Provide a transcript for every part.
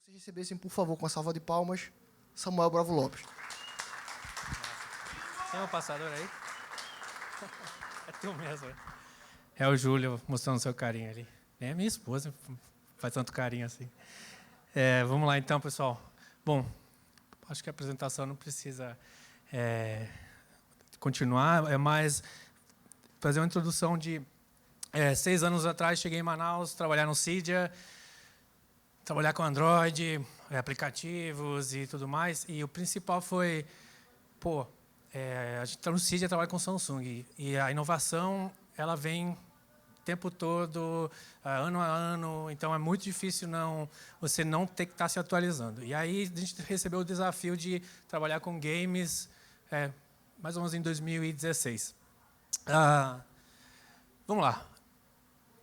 Vocês recebessem, por favor, com a salva de palmas, Samuel Bravo Lopes. Tem um passador aí? É tu mesmo. É o Júlio mostrando seu carinho ali. É minha esposa, faz tanto carinho assim. Vamos lá então, pessoal. Bom, acho que a apresentação não precisa continuar, é mais fazer uma introdução de 6 anos atrás, cheguei em Manaus, trabalhar no Cydia, trabalhar com Android, aplicativos e tudo mais. E o principal foi, a gente está no Cydia, trabalha com Samsung. E a inovação, ela vem o tempo todo, ano a ano. Então, é muito difícil você não ter que estar se atualizando. E aí, a gente recebeu o desafio de trabalhar com games, mais ou menos em 2016. Vamos lá.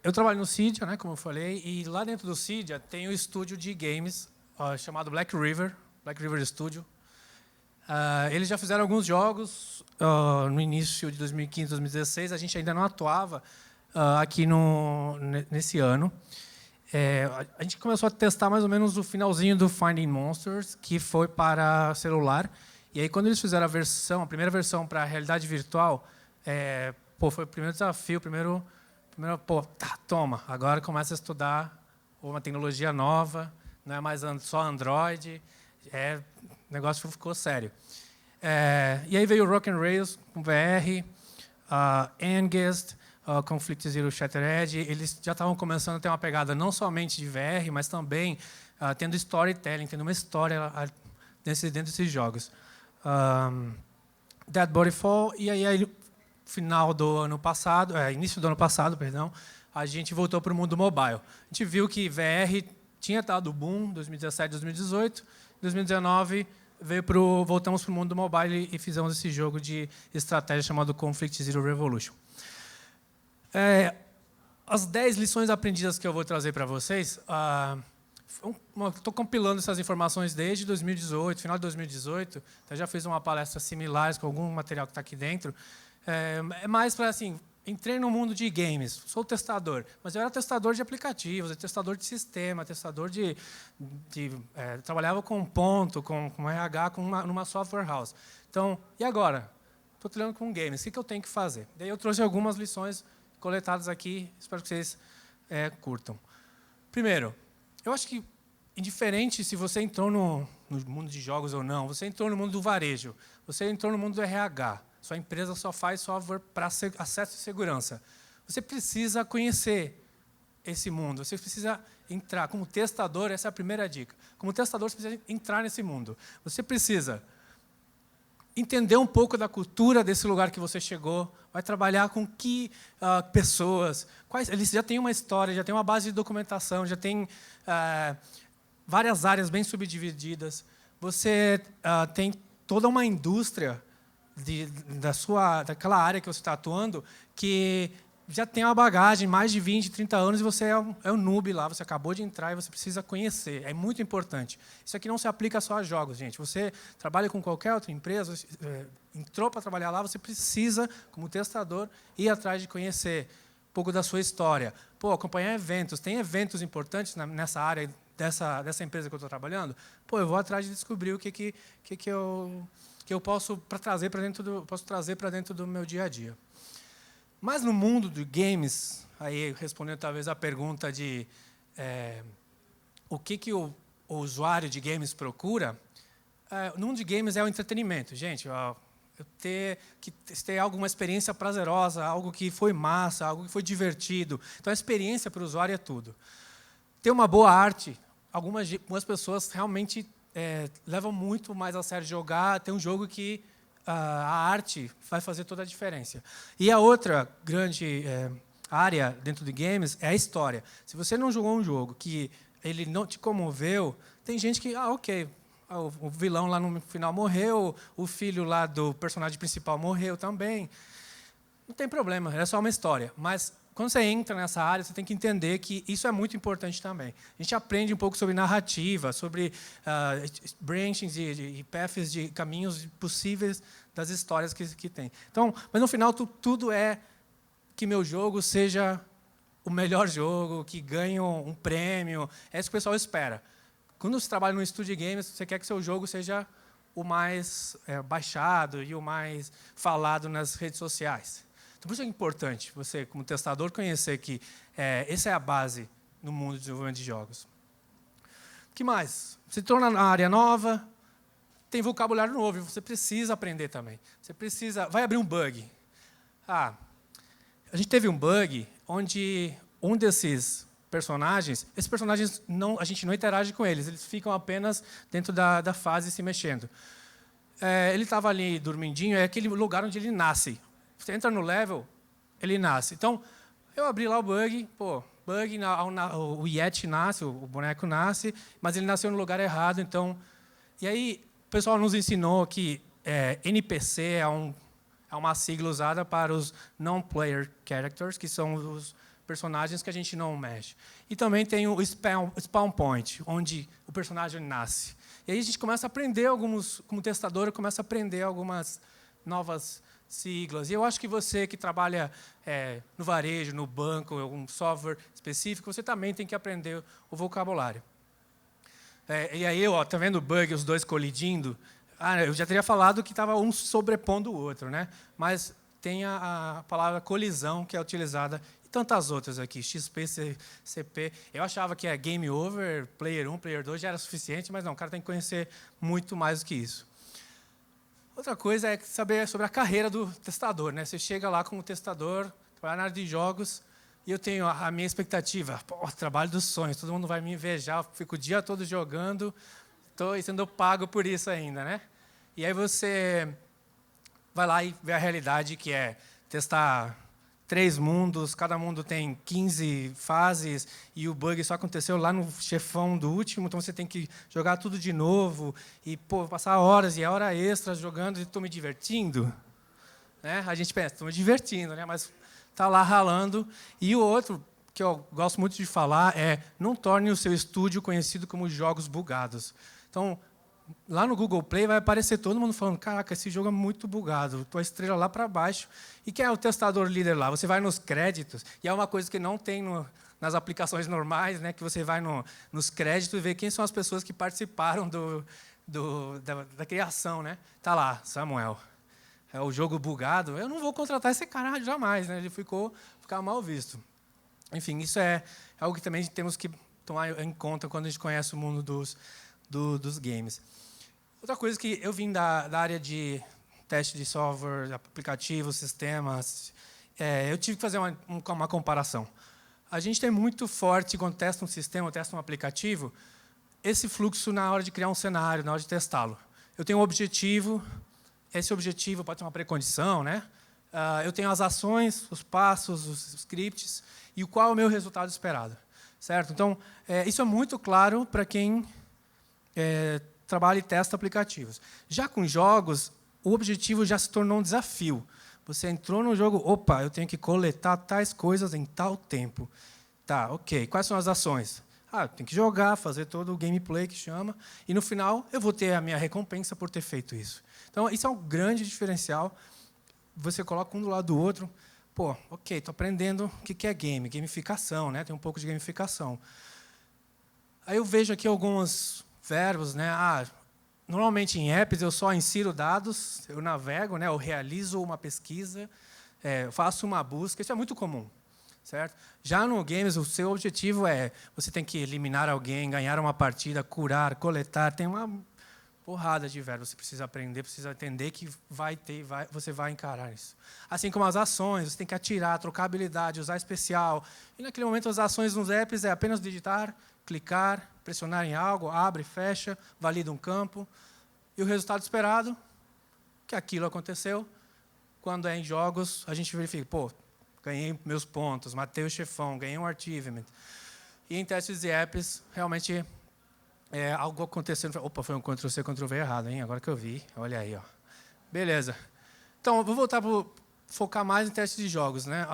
Eu trabalho no Cydia, né, como eu falei, e lá dentro do Cydia tem um estúdio de games chamado Black River Studio. Eles já fizeram alguns jogos no início de 2015, 2016. A gente ainda não atuava aqui nesse ano. A gente começou a testar mais ou menos o finalzinho do Finding Monsters, que foi para celular. E aí, quando eles fizeram a primeira versão para a realidade virtual, foi o primeiro desafio, toma, agora começa a estudar uma tecnologia nova, não é mais só Android, o negócio ficou sério. E aí veio o Rock and Rails com VR, Angest, Conflict Zero Shattered. Eles já estavam começando a ter uma pegada não somente de VR, mas também tendo storytelling, tendo uma história dentro desses jogos. Dead Body Fall, e aí final do ano passado, início do ano passado, perdão, a gente voltou para o mundo mobile. A gente viu que VR tinha dado boom em 2017, 2018. Em 2019, voltamos para o mundo mobile e fizemos esse jogo de estratégia chamado Conflict Zero Revolution. As 10 lições aprendidas que eu vou trazer para vocês, estou compilando essas informações desde 2018, final de 2018. Então já fiz uma palestra similar com algum material que está aqui dentro. É mais para, assim, entrei no mundo de games, sou testador, mas eu era testador de aplicativos, testador de sistema, testador trabalhava com ponto, com RH, numa software house. Então, e agora? Estou trabalhando com games, o que eu tenho que fazer? Daí eu trouxe algumas lições coletadas aqui, espero que vocês curtam. Primeiro, eu acho que, indiferente se você entrou no mundo de jogos ou não, você entrou no mundo do varejo, você entrou no mundo do RH, sua empresa só faz software para acesso e segurança. Você precisa conhecer esse mundo, você precisa entrar. Como testador, essa é a primeira dica. Como testador, você precisa entrar nesse mundo. Você precisa entender um pouco da cultura desse lugar que você chegou, vai trabalhar com que pessoas, eles já têm uma história, já têm uma base de documentação, já tem várias áreas bem subdivididas. Você tem toda uma indústria daquela área que você está atuando, que já tem uma bagagem, mais de 20, 30 anos, e você é um noob lá, você acabou de entrar e você precisa conhecer. É muito importante. Isso aqui não se aplica só a jogos, gente. Você trabalha com qualquer outra empresa, entrou para trabalhar lá, você precisa, como testador, ir atrás de conhecer um pouco da sua história. Acompanhar eventos. Tem eventos importantes nessa área dessa empresa que eu estou trabalhando? Eu vou atrás de descobrir o que eu posso trazer para dentro do meu dia a dia. Mas no mundo de games, aí respondendo talvez a pergunta de o que o usuário de games procura, no mundo de games é o entretenimento. Gente, ter alguma experiência prazerosa, algo que foi massa, algo que foi divertido. Então, a experiência para o usuário é tudo. Ter uma boa arte, algumas pessoas realmente levam muito mais a sério jogar. Tem um jogo que a arte vai fazer toda a diferença. E a outra grande área dentro de games é a história. Se você não jogou um jogo que ele não te comoveu, tem gente que, ok, o vilão lá no final morreu, o filho lá do personagem principal morreu também. Não tem problema, é só uma história. Mas quando você entra nessa área, você tem que entender que isso é muito importante também. A gente aprende um pouco sobre narrativa, sobre branchings e paths de caminhos possíveis das histórias que tem. Então, mas no final, tudo é que meu jogo seja o melhor jogo, que ganhe um prêmio. É isso que o pessoal espera. quando você trabalha num estúdio de games, você quer que seu jogo seja o mais baixado e o mais falado nas redes sociais. Então, por isso é importante você, como testador, conhecer que essa é a base no mundo de desenvolvimento de jogos. O que mais? Você torna na área nova, tem vocabulário novo, e você precisa aprender também. Você precisa... Vai abrir um bug. A gente teve um bug onde um desses personagens, esses personagens a gente não interage com eles ficam apenas dentro da fase se mexendo. Ele estava ali dormindinho, é aquele lugar onde ele nasce. Você entra no level, ele nasce. Então, eu abri lá o bug, o Yeti nasce, o boneco nasce, mas ele nasceu no lugar errado. Então, e aí, o pessoal nos ensinou que NPC é uma sigla usada para os non-player characters, que são os personagens que a gente não mexe. E também tem o spawn point, onde o personagem nasce. E aí a gente começa a aprender como testador, começa a aprender algumas novas siglas. E eu acho que você que trabalha no varejo, no banco, um software específico, você também tem que aprender o vocabulário. E aí, tá vendo o bug, os dois colidindo? Eu já teria falado que estava um sobrepondo o outro, né? Mas tem a palavra colisão, que é utilizada, e tantas outras aqui, XP, CP. Eu achava que game over, player 1, player 2 já era suficiente, mas não, o cara tem que conhecer muito mais do que isso. Outra coisa é saber sobre a carreira do testador, né? Você chega lá como testador, trabalha na área de jogos, e eu tenho a minha expectativa, trabalho dos sonhos, todo mundo vai me invejar, eu fico o dia todo jogando, estou sendo pago por isso ainda, né? E aí você vai lá e vê a realidade, que é testar 3 mundos, cada mundo tem 15 fases, e o bug só aconteceu lá no chefão do último, então você tem que jogar tudo de novo, e passar horas e hora extra jogando, e estou me divertindo. Né? A gente pensa, estou me divertindo, né? Mas está lá ralando. E o outro, que eu gosto muito de falar, não torne o seu estúdio conhecido como jogos bugados. Então, lá no Google Play vai aparecer todo mundo falando, caraca, esse jogo é muito bugado, tua estrela lá para baixo. E quem é o testador líder lá? Você vai nos créditos, e é uma coisa que não tem nas aplicações normais, né, que você vai nos créditos e vê quem são as pessoas que participaram da criação. Né? Tá lá, Samuel. É o jogo bugado. Eu não vou contratar esse cara jamais, né? Ele ficar mal visto. Enfim, isso é algo que também temos que tomar em conta quando a gente conhece o mundo dos games. Outra coisa que eu vim da área de teste de software, aplicativos, sistemas, eu tive que fazer uma comparação. A gente tem muito forte, quando testa um sistema, testa um aplicativo, esse fluxo na hora de criar um cenário, na hora de testá-lo. Eu tenho um objetivo, esse objetivo pode ter uma precondição, né? Eu tenho as ações, os passos, os scripts, e qual é o meu resultado esperado. Certo? Então, isso é muito claro para quem trabalha e testa aplicativos. Já com jogos, o objetivo já se tornou um desafio. Você entrou no jogo, eu tenho que coletar tais coisas em tal tempo. Tá, ok. Quais são as ações? Eu tenho que jogar, fazer todo o gameplay que chama, e no final eu vou ter a minha recompensa por ter feito isso. Então, isso é um grande diferencial. Você coloca um do lado do outro. Ok, estou aprendendo o que é game, gamificação, né? Tem um pouco de gamificação. Aí eu vejo aqui alguns verbos, né? Normalmente em apps eu só insiro dados, eu navego, né? Eu realizo uma pesquisa, eu faço uma busca, isso é muito comum, certo? Já no games, o seu objetivo você tem que eliminar alguém, ganhar uma partida, curar, coletar, tem uma porrada de verbos, você precisa aprender, precisa entender que você vai encarar isso. Assim como as ações, você tem que atirar, trocar habilidade, usar especial. E naquele momento as ações nos apps é apenas digitar, clicar, pressionar em algo, abre, fecha, valida um campo. E o resultado esperado, que aquilo aconteceu. Quando é em jogos, a gente verifica, ganhei meus pontos, matei o chefão, ganhei um achievement. E em testes de apps, realmente, algo acontecendo. Foi um Ctrl-C, Ctrl-V errado, hein? Agora que eu vi, olha aí. Beleza. Então, eu vou voltar para focar mais em testes de jogos. Né?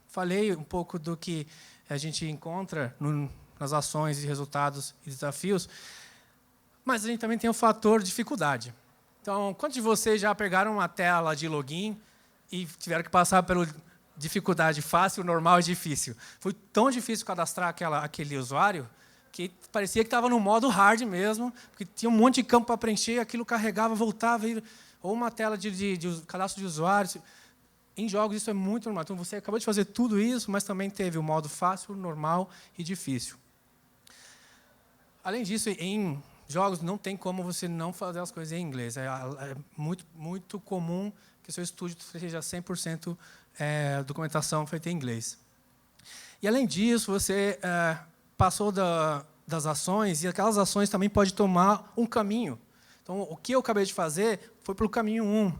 Falei um pouco do que a gente encontra nas ações e resultados e desafios, mas a gente também tem o fator dificuldade. Então, quantos de vocês já pegaram uma tela de login e tiveram que passar pela dificuldade fácil, normal e difícil? Foi tão difícil cadastrar aquele usuário que parecia que estava no modo hard mesmo, porque tinha um monte de campo para preencher, aquilo carregava, voltava, ou uma tela de cadastro de usuários. Em jogos isso é muito normal. Então você acabou de fazer tudo isso, mas também teve o modo fácil, normal e difícil. Além disso, em jogos não tem como você não fazer as coisas em inglês. É muito comum que o seu estúdio seja 100% documentação feita em inglês. E, além disso, você passou das ações, e aquelas ações também podem tomar um caminho. Então, o que eu acabei de fazer foi pelo caminho 1.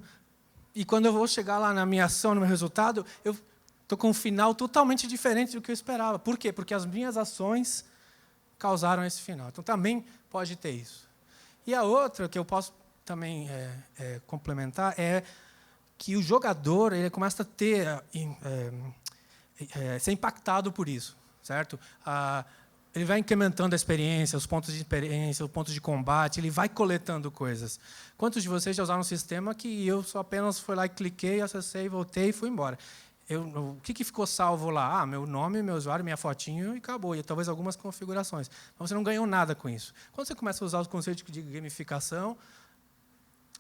E, quando eu vou chegar lá na minha ação, no meu resultado, eu estou com um final totalmente diferente do que eu esperava. Por quê? Porque as minhas ações causaram esse final. Então, também pode ter isso. E a outra, que eu posso também complementar, é que o jogador ele começa a ter ser impactado por isso, certo? Ele vai incrementando a experiência, os pontos de experiência, os pontos de combate, ele vai coletando coisas. Quantos de vocês já usaram um sistema que eu só apenas fui lá e cliquei, acessei, voltei e fui embora? O que ficou salvo lá? Meu nome, meu usuário, minha fotinho e acabou. E talvez algumas configurações. Mas você não ganhou nada com isso. Quando você começa a usar os conceitos de gamificação,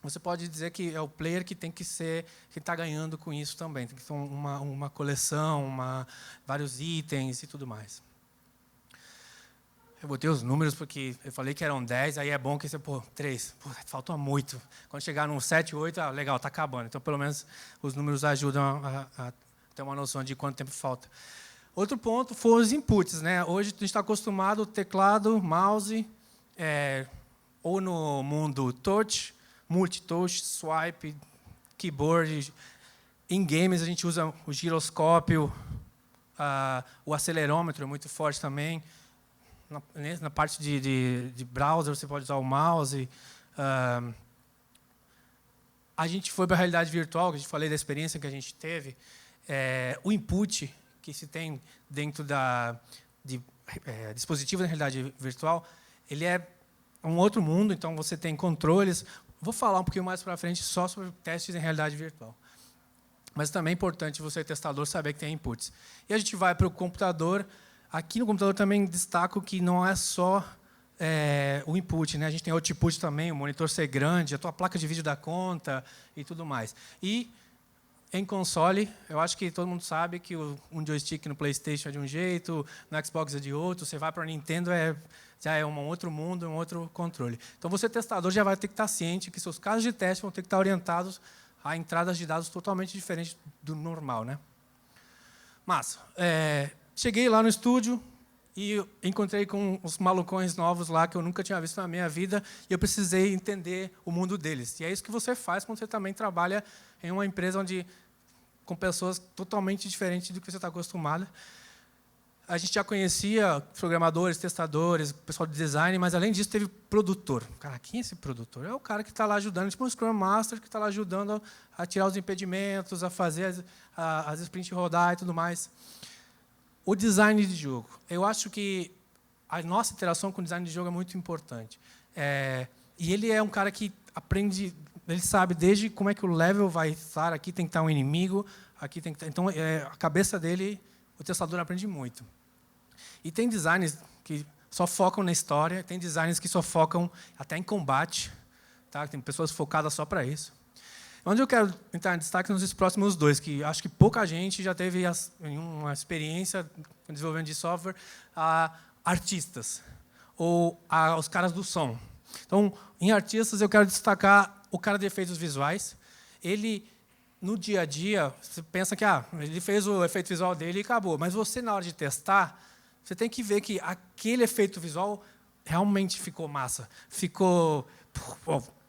você pode dizer que é o player que tem que ser, que está ganhando com isso também. Tem que ter uma coleção, vários itens e tudo mais. Eu botei os números porque eu falei que eram 10, aí é bom que você, 3, faltou muito. Quando chegar no 7, 8, legal, está acabando. Então, pelo menos, os números ajudam a ter uma noção de quanto tempo falta. Outro ponto foram os inputs, né? Hoje, a gente está acostumado teclado, mouse, ou no mundo touch, multitouch, swipe, keyboard. Em games, a gente usa o giroscópio, o acelerômetro é muito forte também. Na parte de browser, você pode usar o mouse. A gente foi para a realidade virtual, que a gente falei da experiência que a gente teve. O input que se tem dentro de dispositivo de realidade virtual, ele é um outro mundo, então você tem controles. Vou falar um pouquinho mais para frente só sobre testes em realidade virtual. Mas também é importante você, testador, saber que tem inputs. E a gente vai para o computador. Aqui no computador também destaco que não é só o input, né? A gente tem output também, o monitor ser grande, a tua placa de vídeo dá conta e tudo mais. E em console, eu acho que todo mundo sabe que um joystick no PlayStation é de um jeito, no Xbox é de outro, você vai para a Nintendo, já é um outro mundo, um outro controle. Então, você, testador, já vai ter que estar ciente que seus casos de teste vão ter que estar orientados a entradas de dados totalmente diferentes do normal, né? Massa. Cheguei lá no estúdio e encontrei com uns malucões novos lá que eu nunca tinha visto na minha vida e eu precisei entender o mundo deles. E é isso que você faz quando você também trabalha em uma empresa com pessoas totalmente diferentes do que você está acostumado. A gente já conhecia programadores, testadores, pessoal de design, mas, além disso, teve produtor. Cara, quem é esse produtor? É o cara que está lá ajudando, tipo um Scrum Master, que está lá ajudando a tirar os impedimentos, a fazer as sprints rodar e tudo mais. O design de jogo. Eu acho que a nossa interação com o design de jogo é muito importante. E ele é um cara que aprende, ele sabe desde como é que o level vai estar, aqui tem que estar um inimigo, aqui tem que estar... Então, a cabeça dele, o testador aprende muito. E tem designers que só focam na história, tem designers que só focam até em combate, tá? Tem pessoas focadas só para isso. Onde eu quero entrar em destaque nos próximos dois, que acho que pouca gente já teve uma experiência com desenvolvimento de software, artistas, ou os caras do som. Então, em artistas, eu quero destacar o cara de efeitos visuais. Ele, no dia a dia, você pensa que ele fez o efeito visual dele e acabou. Mas você, na hora de testar, você tem que ver que aquele efeito visual realmente ficou massa. Ficou...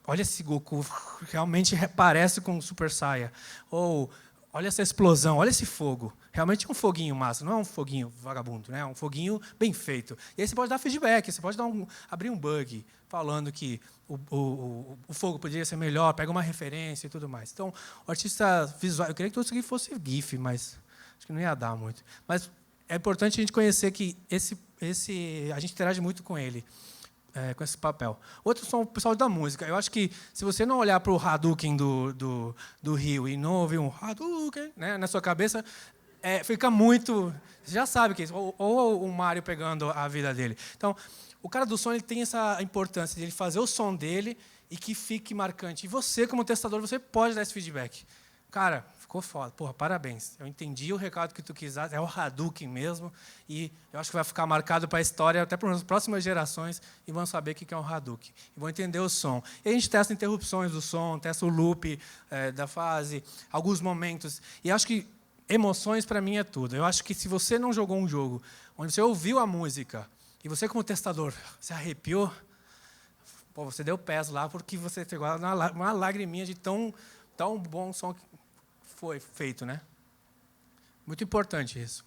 Olha esse Goku, realmente parece com o Super Saiyan. Ou, olha essa explosão, olha esse fogo. Realmente é um foguinho massa, não é um foguinho vagabundo, né? É um foguinho bem feito. E aí você pode dar feedback, você pode abrir um bug falando que o fogo poderia ser melhor, pega uma referência e tudo mais. Então, o artista visual, eu queria que tudo isso aqui fosse GIF, mas acho que não ia dar muito. Mas é importante a gente conhecer que a gente interage muito com ele. Com esse papel. Outros são o pessoal da música. Eu acho que, se você não olhar para o Hadouken do Rio e não ouvir um Hadouken, né, na sua cabeça, fica muito... Você já sabe que é isso. Ou o Mario pegando a vida dele. Então, o cara do som ele tem essa importância de ele fazer o som dele e que fique marcante. E você, como testador, você pode dar esse feedback. Cara, ficou foda. Porra, parabéns. Eu entendi o recado que tu quis dar. É o Hadouken mesmo. E eu acho que vai ficar marcado para a história, até para as próximas gerações, e vão saber o que é um Hadouken. E vão entender o som. E a gente testa interrupções do som, testa o loop da fase, alguns momentos. E acho que emoções, para mim, é tudo. Eu acho que se você não jogou um jogo onde você ouviu a música e você, como testador, se arrepiou, pô, você deu pés lá porque você pegou uma lagriminha de tão bom som que foi feito, né? Muito importante isso.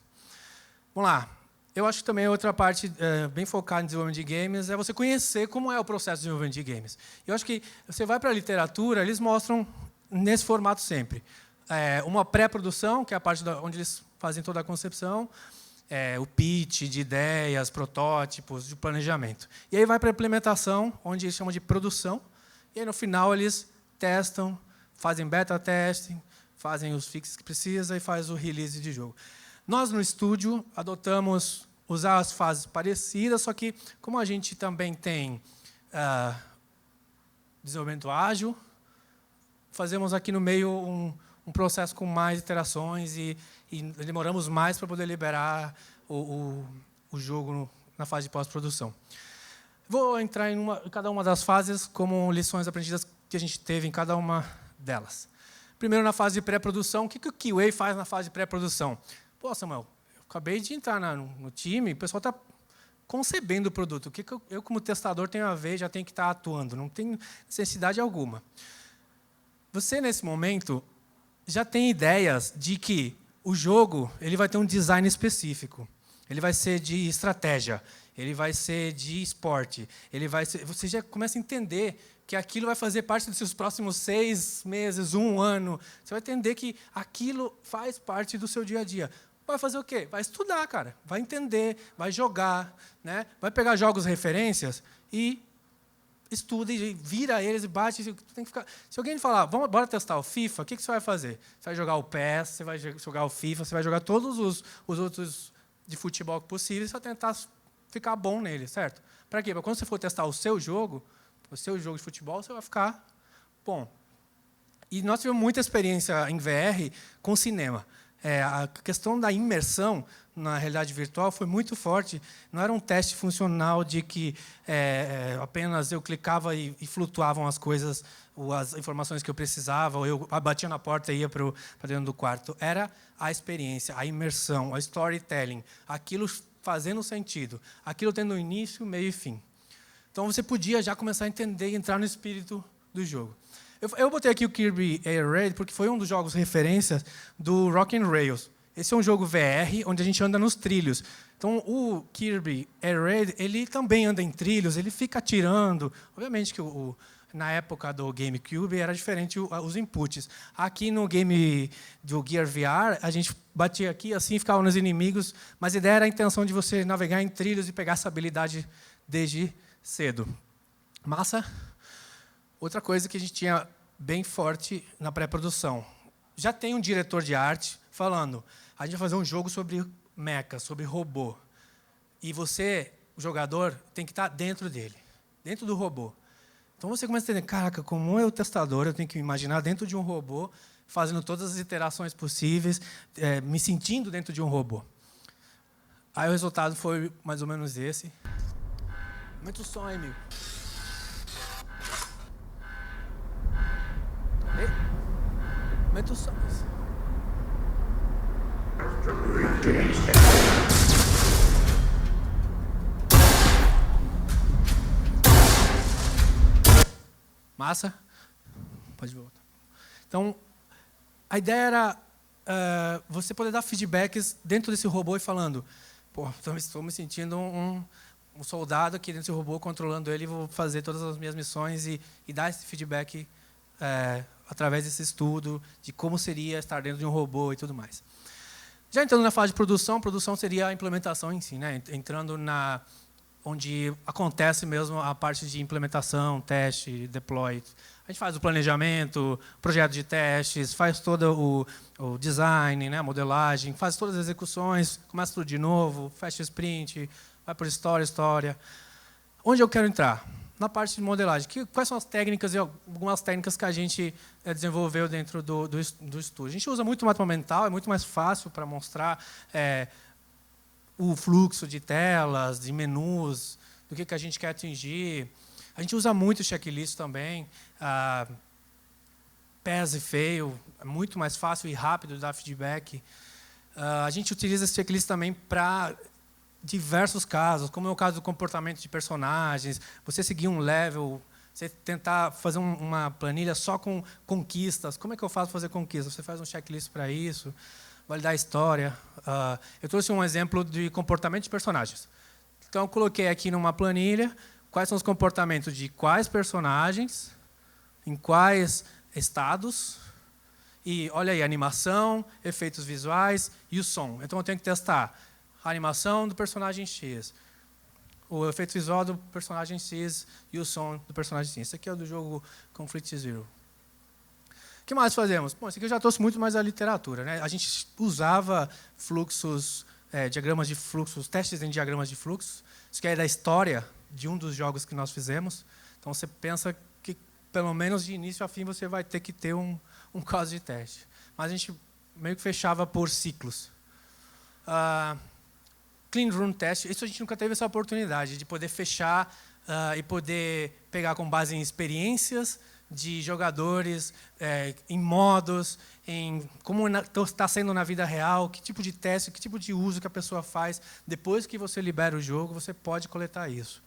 Vamos lá. Eu acho que também outra parte bem focada em desenvolvimento de games é você conhecer como é o processo de desenvolvimento de games. Eu acho que você vai para a literatura, eles mostram nesse formato sempre. Uma pré-produção, que é a parte onde eles fazem toda a concepção, o pitch de ideias, protótipos, de planejamento. E aí vai para a implementação, onde eles chamam de produção, e aí no final eles testam, fazem beta testing, fazem os fixes que precisa e faz o release de jogo. Nós, no estúdio, adotamos usar as fases parecidas, só que, como a gente também tem desenvolvimento ágil, fazemos aqui no meio um processo com mais iterações e demoramos mais para poder liberar o jogo na fase de pós-produção. Vou entrar em cada uma das fases como lições aprendidas que a gente teve em cada uma delas. Primeiro, na fase de pré-produção. O que o QA faz na fase de pré-produção? Pô, Samuel, eu acabei de entrar no time, o pessoal está concebendo o produto. O que eu, como testador, tenho a ver, já tenho que estar atuando. Não tem necessidade alguma. Você, nesse momento, já tem ideias de que o jogo ele vai ter um design específico. Ele vai ser de estratégia, ele vai ser de esporte, você já começa a entender que aquilo vai fazer parte dos seus próximos 6 meses, 1 ano. Você vai entender que aquilo faz parte do seu dia a dia. Vai fazer o quê? Vai estudar, cara. Vai entender, vai jogar, né? Vai pegar jogos referências e estuda e vira eles e bate. Tem que ficar... Se alguém falar, bora testar o FIFA, o que você vai fazer? Você vai jogar o PES, você vai jogar o FIFA, você vai jogar todos os outros de futebol possíveis, você vai tentar ficar bom nele, certo? Para quê? Para quando você for testar o seu jogo de futebol, você vai ficar bom. E nós tivemos muita experiência em VR com cinema. A questão da imersão na realidade virtual foi muito forte. Não era um teste funcional de que apenas eu clicava e flutuavam as coisas, ou as informações que eu precisava, ou eu batia na porta e ia para dentro do quarto. Era a experiência, a imersão, a storytelling, aquilo fazendo sentido, aquilo tendo início, meio e fim. Então, você podia já começar a entender e entrar no espírito do jogo. Eu botei aqui o Kirby Air Raid porque foi um dos jogos referências do Rock'n Rails. Esse é um jogo VR, onde a gente anda nos trilhos. Então, o Kirby Air Raid, ele também anda em trilhos, ele fica atirando. Obviamente que na época do GameCube era diferente os inputs. Aqui no game do Gear VR, a gente batia aqui assim, ficava nos inimigos, mas a ideia era a intenção de você navegar em trilhos e pegar essa habilidade desde cedo. Massa? Outra coisa que a gente tinha bem forte na pré-produção. Já tem um diretor de arte falando, a gente vai fazer um jogo sobre mecha, sobre robô. E você, o jogador, tem que estar dentro dele, dentro do robô. Então você começa a entender, caraca, como eu, testador, eu tenho que me imaginar dentro de um robô, fazendo todas as iterações possíveis, me sentindo dentro de um robô. Aí o resultado foi mais ou menos esse. Aumenta o som aí, amigo. Ei, aumenta o som. Massa? Pode voltar. Então, a ideia era você poder dar feedbacks dentro desse robô e falando, pô, estou me sentindo um soldado aqui dentro desse robô, controlando ele, vou fazer todas as minhas missões e dar esse feedback através desse estudo de como seria estar dentro de um robô e tudo mais. Já entrando na fase de produção, produção seria a implementação em si, né? Entrando onde acontece mesmo a parte de implementação, teste, deploy. A gente faz o planejamento, projeto de testes, faz todo o design, né, a modelagem, faz todas as execuções, começa tudo de novo, fecha sprint, vai por história. Onde eu quero entrar? Na parte de modelagem. Quais são as técnicas e algumas técnicas que a gente desenvolveu dentro do estúdio? A gente usa muito mapa mental, é muito mais fácil para mostrar o fluxo de telas, de menus, do que a gente quer atingir. A gente usa muito checklist também. Pass e fail, é muito mais fácil e rápido dar feedback. A gente utiliza esse checklist também para diversos casos, como é o caso do comportamento de personagens, você seguir um level, você tentar fazer uma planilha só com conquistas. Como é que eu faço para fazer conquistas? Você faz um checklist para isso, validar a história. Eu trouxe um exemplo de comportamento de personagens. Então, eu coloquei aqui numa planilha quais são os comportamentos de quais personagens, em quais estados, e olha aí, animação, efeitos visuais e o som. Então, eu tenho que testar a animação do personagem X, o efeito visual do personagem X e o som do personagem X. Esse aqui é o do jogo Conflict Zero. O que mais fazemos? Bom, esse aqui eu já trouxe muito mais da literatura, né? A gente usava fluxos, diagramas de fluxos, testes em diagramas de fluxos. Isso que é da história de um dos jogos que nós fizemos. Então, você pensa que, pelo menos de início a fim, você vai ter que ter um caso de teste. Mas a gente meio que fechava por ciclos. Clean Room Test, isso a gente nunca teve essa oportunidade de poder fechar e poder pegar com base em experiências de jogadores, em modos, em como está sendo na vida real, que tipo de teste, que tipo de uso que a pessoa faz. Depois que você libera o jogo, você pode coletar isso.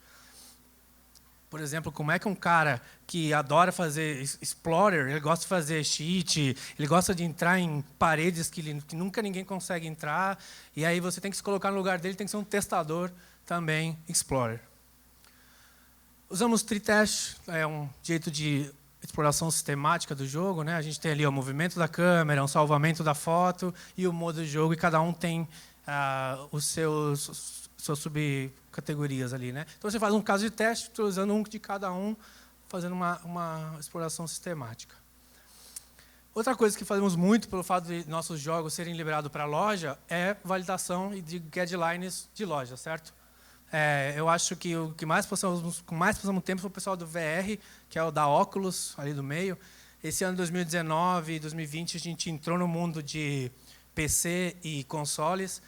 Por exemplo, como é que um cara que adora fazer explorer, ele gosta de fazer cheat, ele gosta de entrar em paredes que nunca ninguém consegue entrar, e aí você tem que se colocar no lugar dele, tem que ser um testador também explorer. Usamos tree test, é um jeito de exploração sistemática do jogo, né? A gente tem ali o movimento da câmera, um salvamento da foto e o modo de jogo, e cada um tem os suas subcategorias ali, né? Então você faz um caso de teste, usando um de cada um, fazendo uma exploração sistemática. Outra coisa que fazemos muito pelo fato de nossos jogos serem liberados para a loja é validação de guidelines de loja, certo? Eu acho que o que mais passamos tempo foi o pessoal do VR, que é o da Oculus, ali do meio. Esse ano, 2019 e 2020, a gente entrou no mundo de PC e consoles.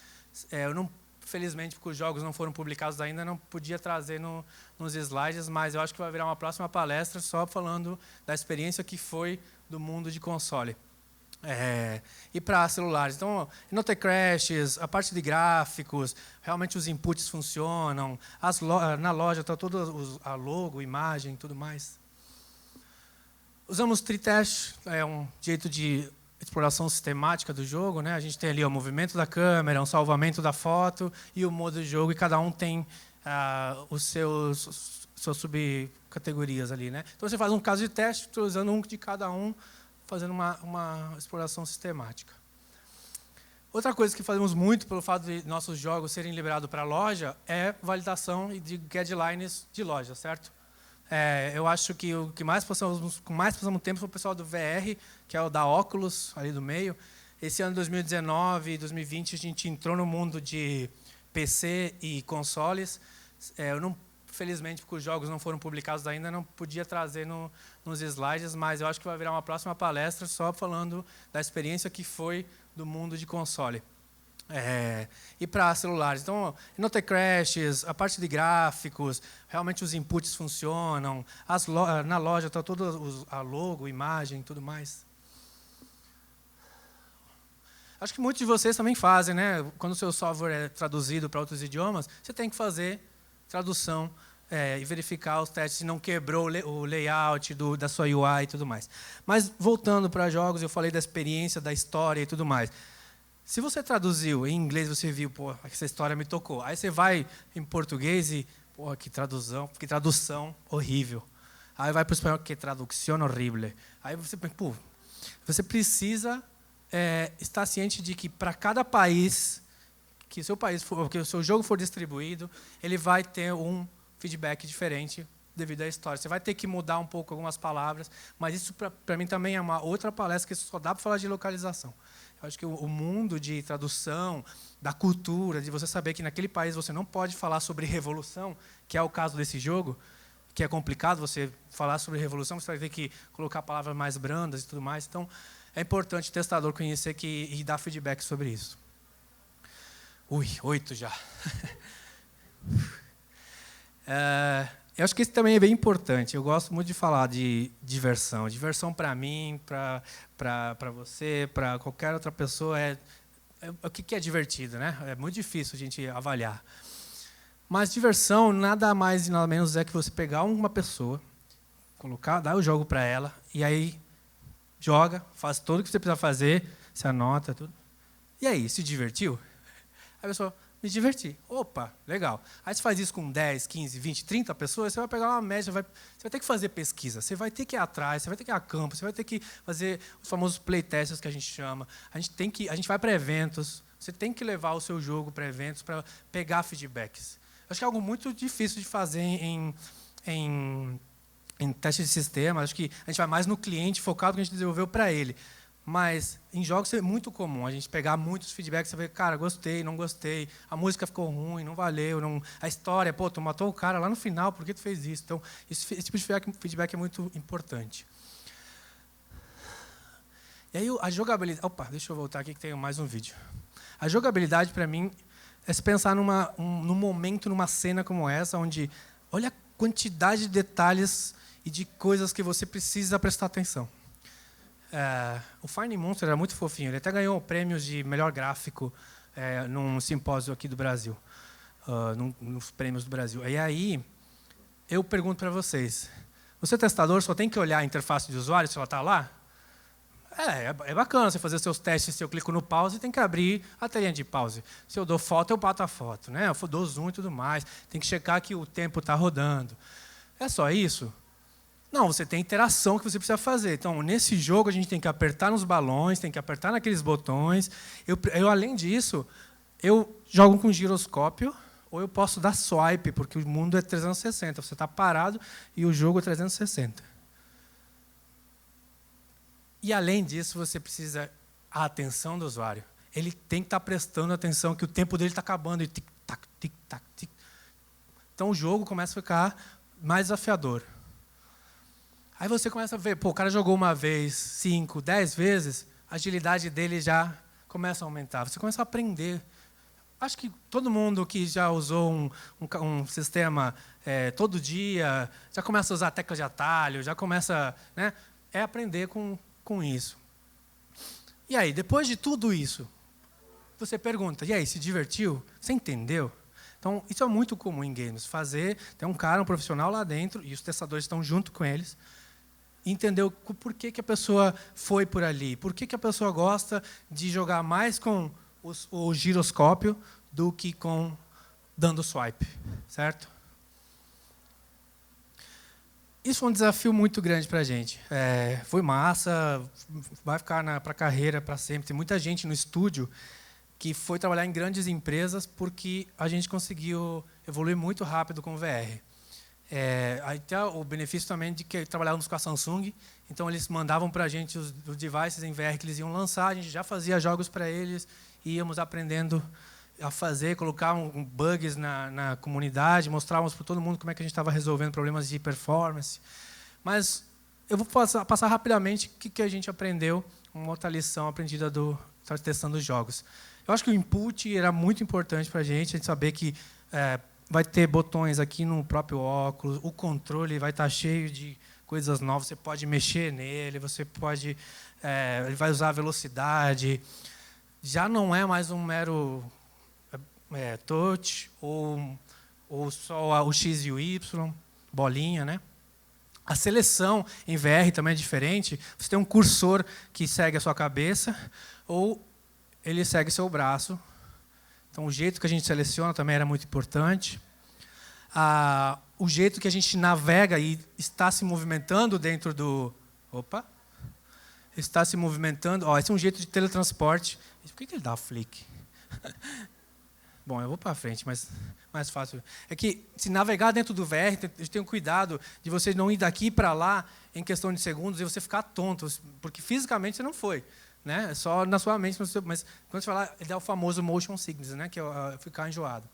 Felizmente, porque os jogos não foram publicados ainda, não podia trazer nos slides, mas eu acho que vai virar uma próxima palestra só falando da experiência que foi do mundo de console. E para celulares. Então, não ter crashes, a parte de gráficos, realmente os inputs funcionam, na loja está todo a logo, imagem e tudo mais. Usamos tree test, é um jeito de exploração sistemática do jogo, né? A gente tem ali o movimento da câmera, um salvamento da foto e o modo de jogo, e cada um tem os suas subcategorias ali, né? Então você faz um caso de teste, usando um de cada um, fazendo uma exploração sistemática. Outra coisa que fazemos muito pelo fato de nossos jogos serem liberados para a loja é validação de guidelines de loja, certo? Eu acho que o que mais passamos tempo foi o pessoal do VR, que é o da Oculus, ali do meio. Esse ano, 2019 e 2020, a gente entrou no mundo de PC e consoles. Felizmente, porque os jogos não foram publicados ainda, não podia trazer nos slides, mas eu acho que vai virar uma próxima palestra só falando da experiência que foi do mundo de console. E para celulares. Então, não ter crashes, a parte de gráficos, realmente os inputs funcionam, na loja está todo a logo, imagem e tudo mais. Acho que muitos de vocês também fazem, né? Quando o seu software é traduzido para outros idiomas, você tem que fazer tradução e verificar os testes se não quebrou o layout da sua UI e tudo mais. Mas, voltando para jogos, eu falei da experiência, da história e tudo mais. Se você traduziu em inglês, você viu, pô, essa história me tocou. Aí você vai em português e, pô, que tradução horrível. Aí vai para o espanhol, que tradução horrível. Aí você pensa, pô, você precisa estar ciente de que para cada país que o seu jogo for distribuído, ele vai ter um feedback diferente devido à história. Você vai ter que mudar um pouco algumas palavras, mas isso para mim também é uma outra palestra que só dá para falar de localização. Eu acho que o mundo de tradução, da cultura, de você saber que naquele país você não pode falar sobre revolução, que é o caso desse jogo, que é complicado você falar sobre revolução, você vai ter que colocar palavras mais brandas e tudo mais. Então, é importante o testador conhecer e dar feedback sobre isso. 8 já. Eu acho que isso também é bem importante. Eu gosto muito de falar de diversão. Diversão para mim, para você, para qualquer outra pessoa, o que é divertido, né? É muito difícil a gente avaliar. Mas diversão, nada mais e nada menos é que você pegar uma pessoa, dar o jogo para ela, e aí joga, faz tudo o que você precisa fazer, se anota, tudo. E aí, se divertiu? Aí a pessoa, me diverti. Opa, legal. Aí você faz isso com 10, 15, 20, 30 pessoas, você vai pegar uma média, você vai ter que fazer pesquisa, você vai ter que ir atrás, você vai ter que ir a campo, você vai ter que fazer os famosos playtests que a gente chama. A gente vai para eventos, você tem que levar o seu jogo para eventos para pegar feedbacks. Acho que é algo muito difícil de fazer em teste de sistema. Acho que a gente vai mais no cliente focado que a gente desenvolveu para ele. Mas em jogos é muito comum a gente pegar muitos feedbacks, você vê, cara, gostei, não gostei, a música ficou ruim, não valeu, a história, pô, tu matou o cara lá no final, por que tu fez isso? Então, esse tipo de feedback é muito importante. E aí a jogabilidade... Opa, deixa eu voltar aqui que tem mais um vídeo. A jogabilidade, para mim, é se pensar num momento, numa cena como essa, onde olha a quantidade de detalhes e de coisas que você precisa prestar atenção. O Fine Monster era muito fofinho. Ele até ganhou prêmios de melhor gráfico num simpósio aqui do Brasil, nos prêmios do Brasil. E aí, eu pergunto para vocês, você testador só tem que olhar a interface de usuário se ela está lá? É bacana você fazer seus testes. Se eu clico no pause, tem que abrir a telinha de pause. Se eu dou foto, eu bato a foto, né? Eu dou zoom e tudo mais. Tem que checar que o tempo está rodando. É só isso? Não, você tem interação que você precisa fazer. Então, nesse jogo, a gente tem que apertar nos balões, tem que apertar naqueles botões. Além disso, eu jogo com giroscópio, ou eu posso dar swipe, porque o mundo é 360. Você está parado e o jogo é 360. E, além disso, você precisa a atenção do usuário. Ele tem que estar prestando atenção, que o tempo dele está acabando. E tic-tac, tic-tac, tic. Então, o jogo começa a ficar mais desafiador. Aí você começa a ver, pô, o cara jogou uma vez, 5, 10 vezes, a agilidade dele já começa a aumentar. Você começa a aprender. Acho que todo mundo que já usou um sistema todo dia, já começa a usar a tecla de atalho, já começa, né, aprender com isso. E aí, depois de tudo isso, você pergunta, e aí, se divertiu? Você entendeu? Então, isso é muito comum em games. Tem um profissional lá dentro, e os testadores estão junto com eles, e entender por que a pessoa foi por ali, por que a pessoa gosta de jogar mais com o giroscópio do que dando swipe, certo? Isso foi um desafio muito grande para a gente. Foi massa, vai ficar para a carreira para sempre. Tem muita gente no estúdio que foi trabalhar em grandes empresas porque a gente conseguiu evoluir muito rápido com o VR. Aí tem o benefício também de que trabalhávamos com a Samsung, então eles mandavam para a gente os devices em VR que eles iam lançar, a gente já fazia jogos para eles, íamos aprendendo a fazer, colocar bugs na comunidade, mostrávamos para todo mundo como é que a gente estava resolvendo problemas de performance. Mas eu vou passar rapidamente o que a gente aprendeu, uma outra lição aprendida testando os jogos. Eu acho que o input era muito importante para a gente saber que vai ter botões aqui no próprio óculos, o controle vai estar cheio de coisas novas, você pode mexer nele, ele vai usar a velocidade. Já não é mais um mero touch ou só o X e o Y, bolinha, né? A seleção em VR também é diferente. Você tem um cursor que segue a sua cabeça ou ele segue seu braço. Então, o jeito que a gente seleciona também era muito importante. O jeito que a gente navega e está se movimentando dentro do... Opa! Está se movimentando. Esse é um jeito de teletransporte. Por que ele dá flick? Bom, eu vou para frente, mas mais fácil. É que, se navegar dentro do VR, tem um cuidado de você não ir daqui para lá em questão de segundos e você ficar tonto, porque fisicamente você não foi. Né? É só na sua mente. Mas quando você fala, ele dá o famoso motion sickness, né? Que é ficar enjoado.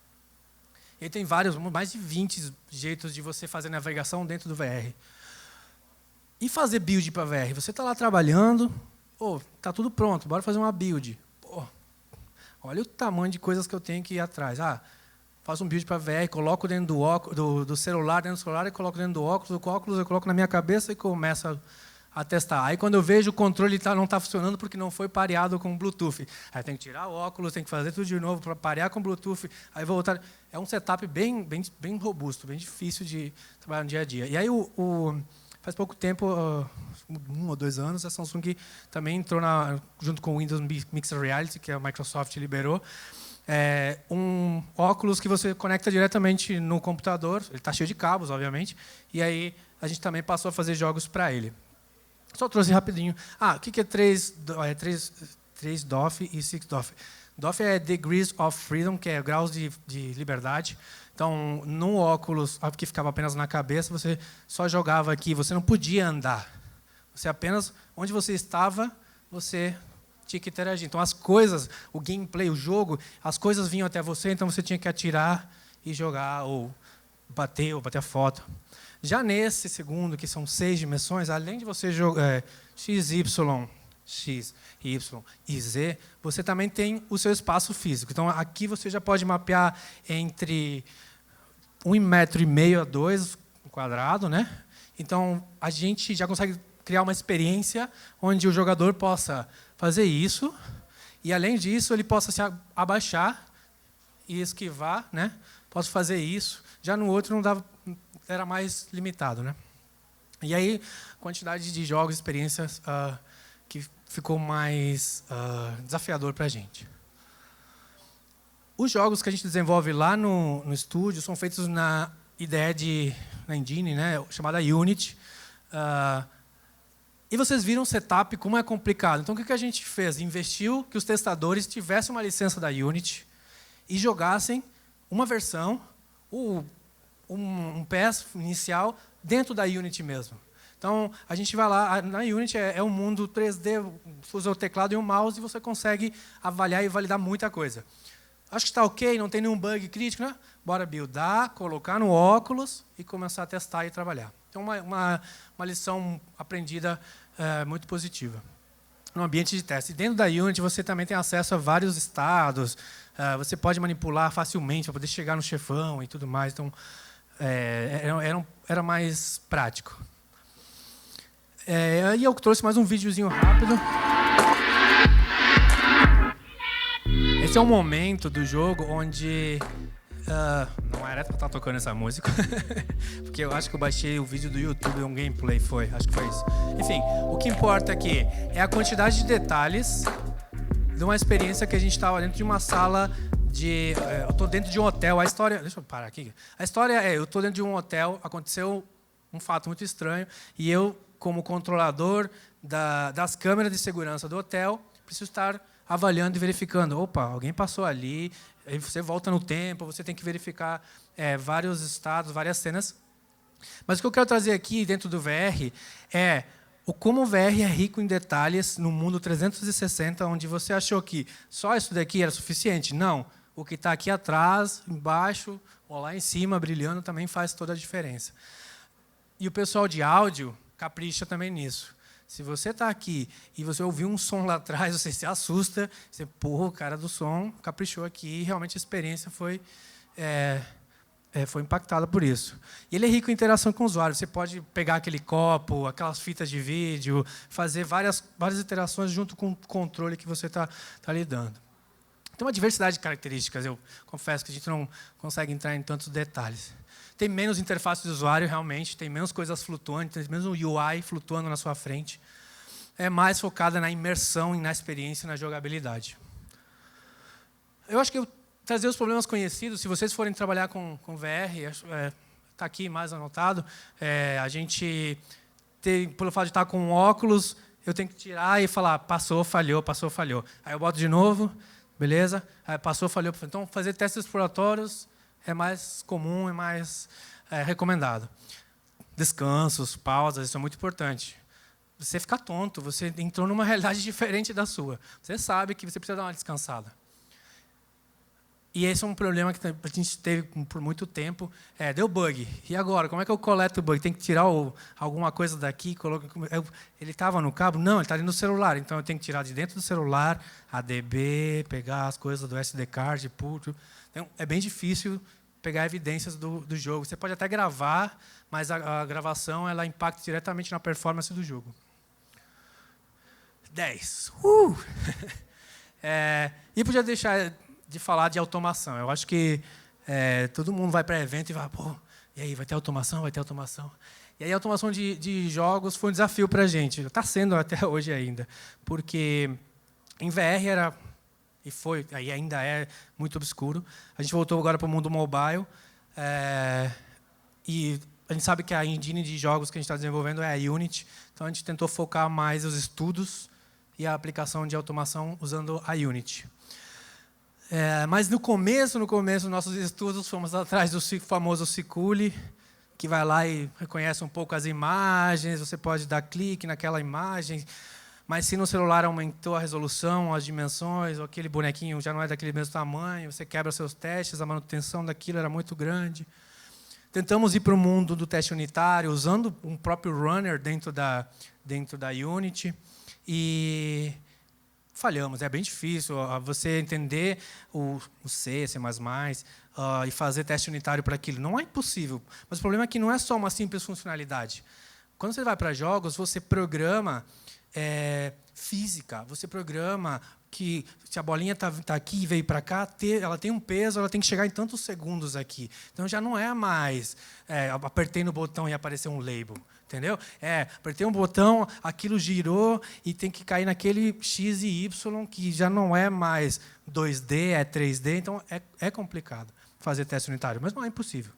Ele tem mais de 20 jeitos de você fazer navegação dentro do VR. E fazer build para VR? Você está lá trabalhando, está tudo pronto, bora fazer uma build. Olha o tamanho de coisas que eu tenho que ir atrás. Faço um build para VR, coloco dentro do celular, dentro do celular, e coloco dentro do óculos eu coloco na minha cabeça e começo a testar. Aí, quando eu vejo o controle não está funcionando porque não foi pareado com Bluetooth. Aí tem que tirar o óculos, tem que fazer tudo de novo para parear com Bluetooth. Aí voltar. É um setup bem robusto, bem difícil de trabalhar no dia a dia. E aí, faz pouco tempo, 1 ou 2 anos, a Samsung também entrou junto com o Windows Mixed Reality, que a Microsoft liberou, um óculos que você conecta diretamente no computador. Ele está cheio de cabos, obviamente. E aí a gente também passou a fazer jogos para ele. Só trouxe rapidinho. O que é 3 DOF e 6 DOF? DOF é Degrees of Freedom, que é graus de liberdade. Então, no óculos, que ficava apenas na cabeça, você só jogava aqui, você não podia andar. Você apenas, onde você estava, você tinha que interagir. Então, as coisas, o gameplay, o jogo, as coisas vinham até você, então você tinha que atirar e jogar, ou bater a foto. Já nesse segundo, que são 6 dimensões, além de você jogar X, Y e Z, você também tem o seu espaço físico. Então, aqui você já pode mapear entre 1,5 m a 2 quadrado, né? Então, a gente já consegue criar uma experiência onde o jogador possa fazer isso e, além disso, ele possa se abaixar e esquivar, né? Posso fazer isso. Já no outro não dava, era mais limitado, né? E aí, quantidade de jogos, experiências que ficou mais desafiador para a gente. Os jogos que a gente desenvolve lá no estúdio são feitos na engine, né, chamada Unity. E vocês viram o setup, como é complicado. Então, o que a gente fez? Investiu que os testadores tivessem uma licença da Unity e jogassem uma versão, um PES inicial, dentro da Unity mesmo. Então, a gente vai lá, na Unity é um mundo 3D, usa o teclado e o mouse, e você consegue avaliar e validar muita coisa. Acho que está ok, não tem nenhum bug crítico, né? Bora buildar, colocar no óculos e começar a testar e trabalhar. Então, uma lição aprendida muito positiva. No ambiente de teste. E dentro da Unity, você também tem acesso a vários estados, você pode manipular facilmente para poder chegar no chefão e tudo mais. Então, era mais prático. E eu trouxe mais um videozinho rápido. Esse é um momento do jogo onde... não era para estar tocando essa música, porque eu acho que eu baixei o vídeo do YouTube, um gameplay, acho que foi isso. Enfim, o que importa aqui é a quantidade de detalhes de uma experiência que a gente estava dentro de uma sala de... eu estou dentro de um hotel, a história... Deixa eu parar aqui. A história eu estou dentro de um hotel, aconteceu um fato muito estranho, e eu, como controlador das câmeras de segurança do hotel, preciso estar avaliando e verificando. Opa, alguém passou ali, aí você volta no tempo, você tem que verificar vários estados, várias cenas. Mas o que eu quero trazer aqui dentro do VR é como o VR é rico em detalhes no mundo 360, onde você achou que só isso daqui era suficiente. Não, o que está aqui atrás, embaixo, ou lá em cima, brilhando, também faz toda a diferença. E o pessoal de áudio capricha também nisso. Se você está aqui e você ouviu um som lá atrás, você se assusta, você, o cara do som caprichou aqui, e realmente a experiência foi impactada por isso. E ele é rico em interação com o usuário. Você pode pegar aquele copo, aquelas fitas de vídeo, fazer várias interações junto com o controle que você está lidando. Tem uma diversidade de características, eu confesso que a gente não consegue entrar em tantos detalhes. Tem menos interface de usuário, realmente, tem menos coisas flutuantes, tem menos UI flutuando na sua frente. É mais focada na imersão e na experiência e na jogabilidade. Eu acho que eu trazer os problemas conhecidos, se vocês forem trabalhar com VR, está aqui mais anotado, a gente, pelo fato de estar com óculos, eu tenho que tirar e falar, passou, falhou. Aí eu boto de novo, beleza? Aí passou, falhou. Então, fazer testes exploratórios é mais comum, é mais recomendado. Descansos, pausas, isso é muito importante. Você fica tonto, você entrou numa realidade diferente da sua. Você sabe que você precisa dar uma descansada. E esse é um problema que a gente teve por muito tempo. Deu bug. E agora? Como é que eu coleto o bug? Tem que tirar alguma coisa daqui? Ele estava no cabo? Não, ele está ali no celular. Então, eu tenho que tirar de dentro do celular, ADB, pegar as coisas do SD card, puto. Então, é bem difícil pegar evidências do jogo. Você pode até gravar, mas a gravação ela impacta diretamente na performance do jogo. 10. E podia deixar de falar de automação. Eu acho que todo mundo vai para evento e vai, pô, e aí, vai ter automação? Vai ter automação? E aí a automação de jogos foi um desafio para a gente. Está sendo até hoje ainda. Porque em VR era, e foi, aí ainda é muito obscuro. A gente voltou agora para o mundo mobile. E a gente sabe que a engine de jogos que a gente está desenvolvendo é a Unity. Então, a gente tentou focar mais os estudos e a aplicação de automação usando a Unity. Mas no começo dos nossos estudos, fomos atrás do famoso Siculi, que vai lá e reconhece um pouco as imagens, você pode dar clique naquela imagem, mas se no celular aumentou a resolução, as dimensões, ou aquele bonequinho já não é daquele mesmo tamanho, você quebra seus testes, a manutenção daquilo era muito grande. Tentamos ir para o mundo do teste unitário, usando um próprio runner dentro da Unity, e falhamos. É bem difícil você entender o C, C++, e fazer teste unitário para aquilo. Não é impossível, mas o problema é que não é só uma simples funcionalidade. Quando você vai para jogos, você programa física, você programa que se a bolinha está aqui e veio para cá, ela tem um peso, ela tem que chegar em tantos segundos aqui. Então, já não é mais apertei no botão e apareceu um label. Entendeu? Apertei um botão, aquilo girou e tem que cair naquele X e Y, que já não é mais 2D, é 3D. Então, é complicado fazer teste unitário, mas não é impossível.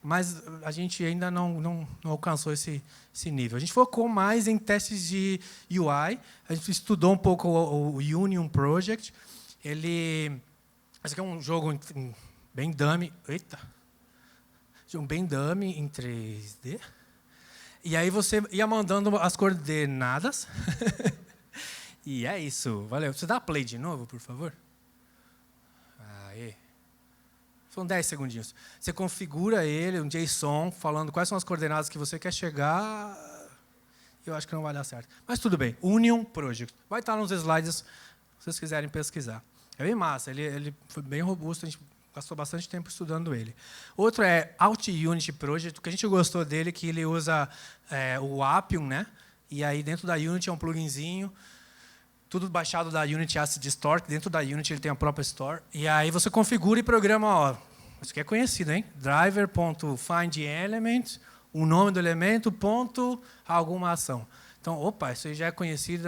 Mas a gente ainda não alcançou esse nível. A gente focou mais em testes de UI. A gente estudou um pouco o Union Project. Esse aqui é um jogo bem dummy. Eita! Bem dummy em 3D. E aí você ia mandando as coordenadas. E é isso. Valeu. Você dá play de novo, por favor? Aê. São 10 segundinhos. Você configura ele, um JSON, falando quais são as coordenadas que você quer chegar. Eu acho que não vai dar certo. Mas tudo bem. Union Project. Vai estar nos slides, se vocês quiserem pesquisar. É bem massa. Ele foi bem robusto. A gente gastou bastante tempo estudando ele. Outro é Alt Unity Project. O que a gente gostou dele é que ele usa o Appium, né? E aí dentro da Unity é um pluginzinho, tudo baixado da Unity Asset Store. Dentro da Unity ele tem a própria Store. E aí você configura e programa, isso aqui é conhecido, hein? Driver.findElement, o nome do elemento, ponto, alguma ação. Então, isso aí já é conhecido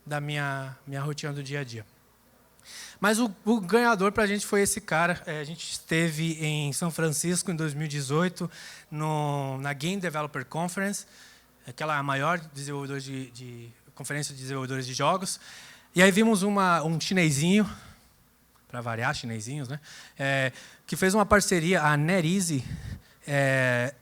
da minha rotina do dia a dia. Mas o ganhador para a gente foi esse cara. A gente esteve em São Francisco em 2018, na Game Developer Conference, aquela maior conferência de desenvolvedores de jogos. E aí vimos um chinesinho, para variar, chinesinhos, né? Que fez uma parceria, a NetEasy,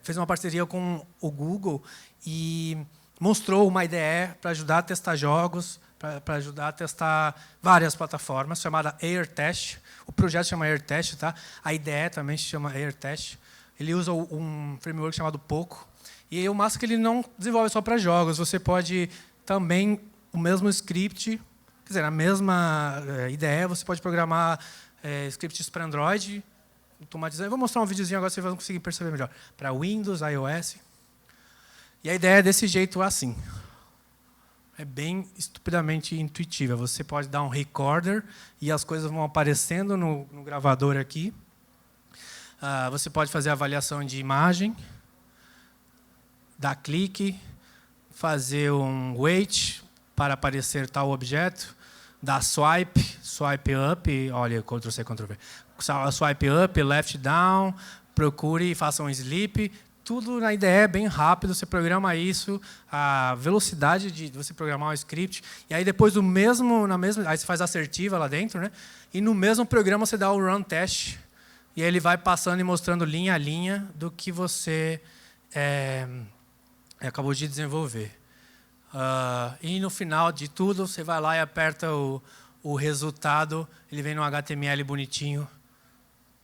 fez uma parceria com o Google e mostrou uma IDE para ajudar a testar jogos, para ajudar a testar várias plataformas, chamada AirTest. O projeto chama AirTest, tá? A IDE também se chama AirTest. Ele usa um framework chamado Poco. E o massa é que ele não desenvolve só para jogos. Você pode também, o mesmo script, quer dizer, a mesma IDE, você pode programar scripts para Android, automatizando. Eu vou mostrar um videozinho agora, vocês vão conseguir perceber melhor. Para Windows, iOS. E a ideia é desse jeito assim. É bem estupidamente intuitiva. Você pode dar um recorder e as coisas vão aparecendo no gravador aqui. Você pode fazer avaliação de imagem, dar clique, fazer um wait para aparecer tal objeto, dar swipe up, olha, Ctrl+C, Ctrl+V. Swipe up, left down, procure e faça um sleep. tudo na IDE, bem rápido, você programa isso, a velocidade de você programar um script, e aí depois aí você faz a assertiva lá dentro, né? E no mesmo programa você dá o run test, e aí ele vai passando e mostrando linha a linha do que você acabou de desenvolver. E no final de tudo, você vai lá e aperta o resultado, ele vem no HTML bonitinho.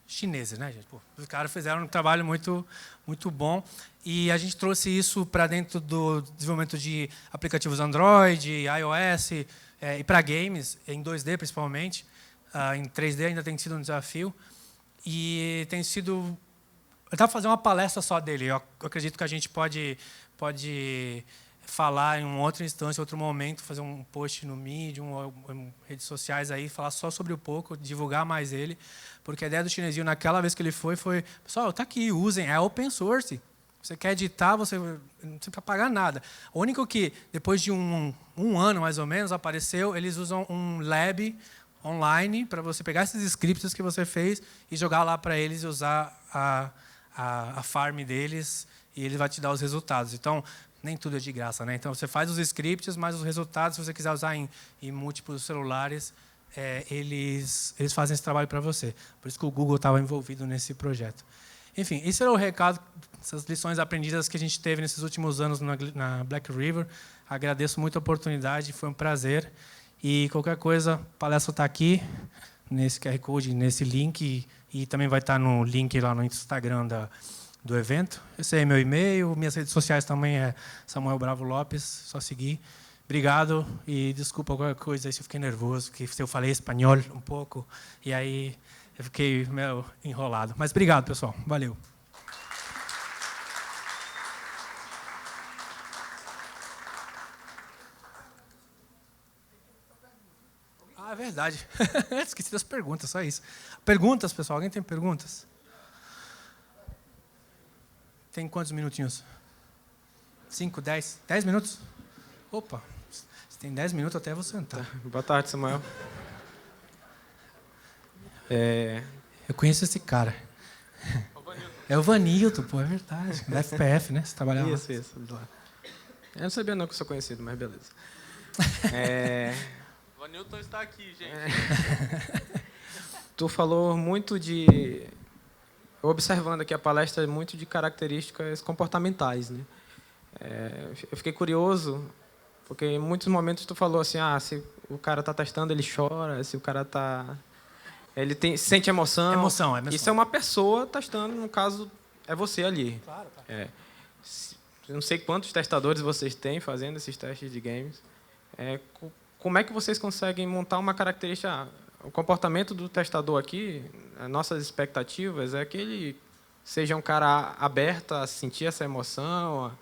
Chineses, né, gente? Pô, os caras fizeram um trabalho muito, muito bom. E a gente trouxe isso para dentro do desenvolvimento de aplicativos Android, iOS, e para games, em 2D principalmente. Em 3D ainda tem sido um desafio. E tem sido... Eu estava fazendo uma palestra só dele. Eu acredito que a gente pode falar em uma outra instância, outro momento, fazer um post no Medium, ou em redes sociais, aí, falar só sobre o Poco, divulgar mais ele. Porque a ideia do Chinesinho, naquela vez que ele foi, pessoal, está aqui, usem, é open source. Você quer editar, você não precisa pagar nada. O único que, depois de um ano, mais ou menos, apareceu, eles usam um lab online para você pegar esses scripts que você fez e jogar lá para eles e usar a farm deles, e ele vai te dar os resultados. Então, nem tudo é de graça, né? Então, você faz os scripts, mas os resultados, se você quiser usar em múltiplos celulares, eles fazem esse trabalho para você. Por isso que o Google estava envolvido nesse projeto. Enfim, esse era o recado, essas lições aprendidas que a gente teve nesses últimos anos na Black River. Agradeço muito a oportunidade, foi um prazer. E qualquer coisa, a palestra está aqui, nesse QR Code, nesse link, e também vai estar no link lá no Instagram do evento. Esse é meu e-mail, minhas redes sociais também é Samuel Bravo Lopes, só seguir. Obrigado e desculpa qualquer coisa se eu fiquei nervoso, que se eu falei espanhol um pouco, e aí eu fiquei meio enrolado. Mas obrigado, pessoal. Valeu. É verdade. Esqueci das perguntas, só isso. Perguntas, pessoal? Alguém tem perguntas? Tem quantos minutinhos? 5, 10? 10 minutos? Opa, você tem 10 minutos até você sentar. Boa tarde, Samuel. Eu conheço esse cara. É o Vanilton, pô, é verdade. Da FPF, né? Você trabalhava lá. Isso. Eu não sabia não que eu sou conhecido, mas beleza. Vanilton está aqui, gente. Tu falou muito de... Observando aqui a palestra, muito de características comportamentais, né? Eu fiquei curioso, porque em muitos momentos tu falou assim, se o cara está testando, ele chora, se o cara está... Ele sente emoção. Emoção. Isso é uma pessoa testando, no caso, é você ali. Claro. Eu não sei quantos testadores vocês têm fazendo esses testes de games. Como é que vocês conseguem montar uma característica... O comportamento do testador aqui, as nossas expectativas é que ele seja um cara aberto a sentir essa emoção,